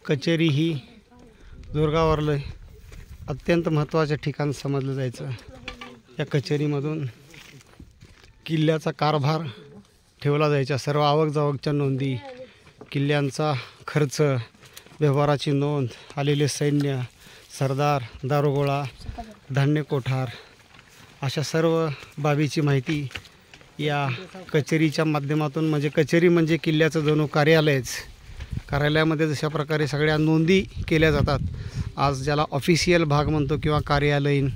कचेरी ही दुर्गावरलं अत्यंत महत्त्वाचं ठिकाण समजलं जायचं। या कचेरीमधून किल्ल्याचा कारभार ठेवला जायचा। सर्व आवक-जावकच्या नोंदी, किल्ल्यांचा खर्च, व्यवहाराची नोंद, आलेले सैन्य, सरदार, दारुगोळा, धान्य कोठार अशा सर्व बाबीची माहिती या कचेरीच्या माध्यमातून, म्हणजे कचेरी म्हणजे किल्ल्याचं जणू कार्यालयच। कार्यालयामध्ये जशा प्रकारे सगळ्या नोंदी केल्या जातात, आज ज्याला ऑफिशियल भाग म्हणतो किंवा कार्यालयीन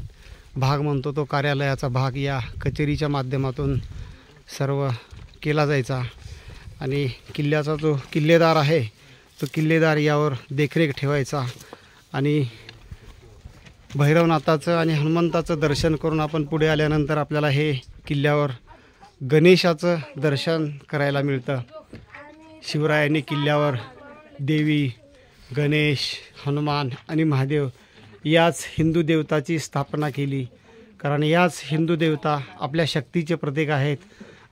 भाग म्हणतो, तो कार्यालयाचा भाग या कचेरीच्या माध्यमातून सर्व केला जायचा। आणि किल्ल्याचा जो किल्लेदार आहे तो किल्लेदार यावर देखरेख ठेवायचा। आणि भैरवनाथाचं आणि हनुमंताचं दर्शन करून आपण पुढे आल्यानंतर आपल्याला हे किल्ल्यावर गणेशाचं दर्शन करायला मिळतं। शिवरायांनी किल्ल्यावर देवी, गणेश, हनुमान आणि महादेव याच हिंदू देवताची स्थापना केली, कारण याच हिंदू देवता आपल्या शक्तीचे प्रतीक आहेत,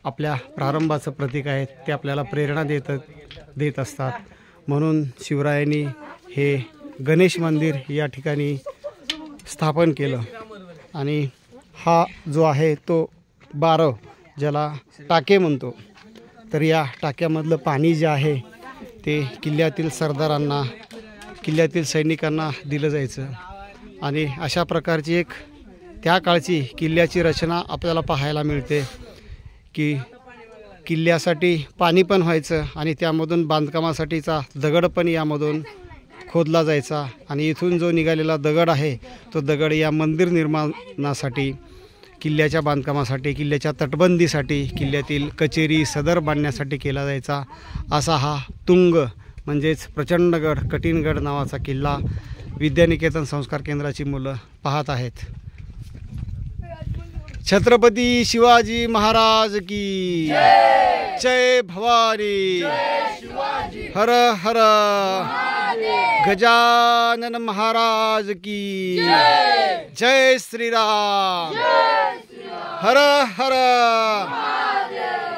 आपल्या प्रारंभाचं प्रतीक आहेत, ते आपल्याला प्रेरणा देत असतात। म्हणून शिवरायांनी हे गणेश मंदिर या ठिकाणी स्थापन केलं। आणि हा जो आहे तो बारव, ज्याला टाके म्हणतो, तर या टाक्यामधलं पाणी जे आहे ते किल्ल्यातील सरदारांना, किल्ल्यातील सैनिकांना दिलं जायचं। आणि अशा प्रकारची एक त्या काळची किल्ल्याची रचना आपल्याला पाहायला मिळते की किल्ल्यासाठी पाणी पण व्हायचं आणि त्यामधून बांधकामासाठीचा दगड पण यामधून खोदला जायचा। आणि इथून जो निघालेला दगड आहे तो दगड या मंदिर निर्माणासाठी, किल्ल्याच्या बांधकामासाठी, किल्ल्याच्या तटबंदीसाठी, किल्ल्यातील कचेरी सदर बांधण्यासाठी केला जायचा। असा हा तुंग म्हणजेच प्रचंडगड, कठीणगड नावाचा किल्ला विद्यानिकेतन संस्कार केंद्राची मुलं पाहत आहेत। छत्रपती शिवाजी महाराज की जय, जय भवानी, हर हर गजानन महाराज की जय, जय श्रीराम, हर हर